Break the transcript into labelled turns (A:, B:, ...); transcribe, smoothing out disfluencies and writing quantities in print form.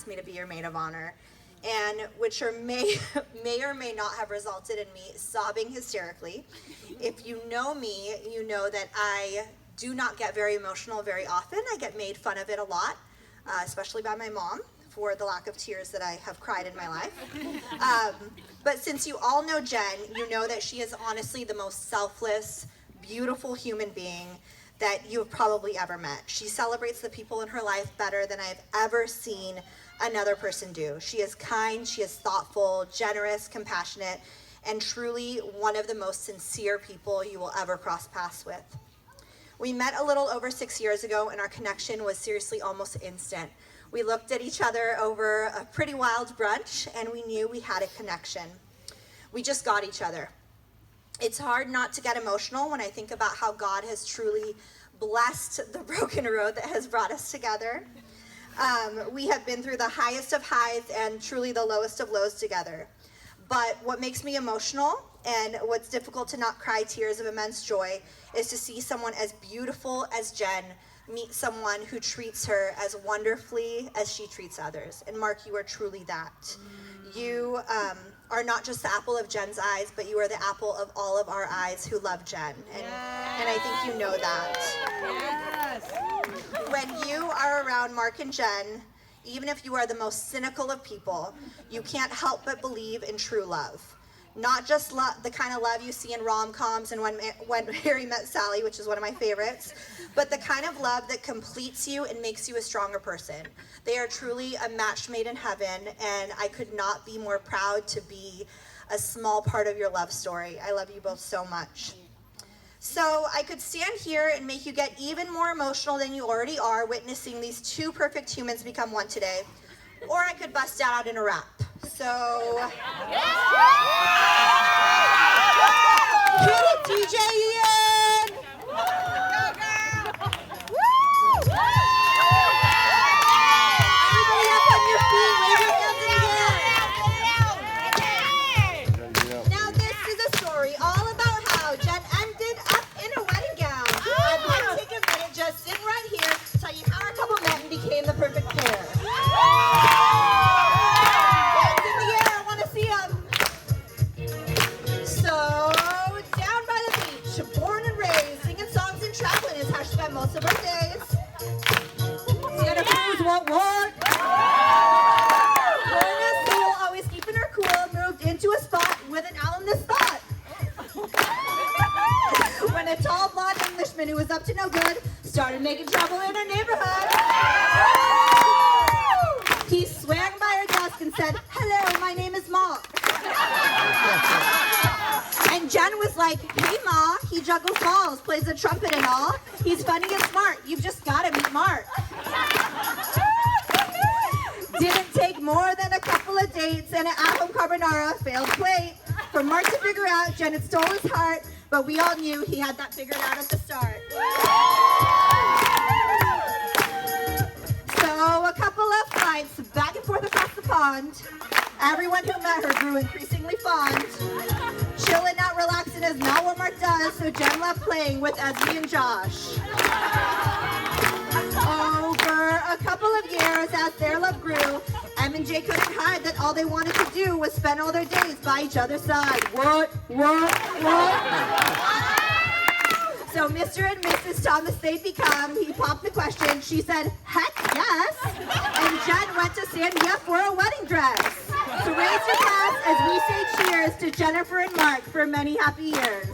A: asked me to be your maid of honor, and which may or may not have resulted in me sobbing hysterically. If you know me, you know that I do not get very emotional very often. I get made fun of it a lot, especially by my mom, for the lack of tears that I have cried in my life. But since you all know Jen, you know that she is honestly the most selfless, beautiful human being that you have probably ever met. She celebrates the people in her life better than I've ever seen another person do. She is kind, she is thoughtful, generous, compassionate, and truly one of the most sincere people you will ever cross paths with. We met a little over 6 years ago, and our connection was seriously almost instant. We looked at each other over a pretty wild brunch, and we knew we had a connection. We just got each other. It's hard not to get emotional when I think about how God has truly blessed the broken road that has brought us together. We have been through the highest of highs and truly the lowest of lows together. But what makes me emotional and what's difficult to not cry tears of immense joy is to see someone as beautiful as Jen meet someone who treats her as wonderfully as she treats others. And Mark, you are truly that. You are not just the apple of Jen's eyes, but you are the apple of all of our eyes who love Jen. And I think you know that. Yes. When you are around Mark and Jen, even if you are the most cynical of people, you can't help but believe in true love. Not just the kind of love you see in rom-coms and when Harry Met Sally, which is one of my favorites, but the kind of love that completes you and makes you a stronger person. They are truly a match made in heaven, and I could not be more proud to be a small part of your love story. I love you both so much. So I could stand here and make you get even more emotional than you already are witnessing these two perfect humans become one today, or I could bust out in a rap. So, hit it, DJ Ian! Everybody up on your feet, wave your hands in the air. Now this is a story all about how Jen ended up in a wedding gown. I'd like to take a minute, just sit right here, tell you how our couple met and became the perfect pair. Most of our days. Santa Cruz, what? Lorna Sewell, always keeping her cool, moved into a spot with an owl in the spot. When a tall blonde Englishman who was up to no good started making trouble in her neighborhood. He swam by her desk and said, "Hello, my name is Mark." And Jen was like, "Hey Ma, he juggles balls, plays the trumpet and all. He's funny and smart. You've just got to meet Mark." Didn't take more than a couple of dates and an at-home carbonara failed plate for Mark to figure out Jen had stole his heart, but we all knew he had that figured out at the start. So a couple of flights back and forth across the pond. Everyone who met her grew increasingly fond. Chilling out, relaxing is not what Mark does, so Jen left playing with Esme and Josh. Over a couple of years, as their love grew, Em and Jay couldn't hide that all they wanted to do was spend all their days by each other's side. What? So Mr. and Mrs. Thomas they'd become. He popped the question. She said, "Heck yes." And Jen went to Sandia for a wedding dress. So raise your glass as we say cheers to Jennifer and Mark for many happy years.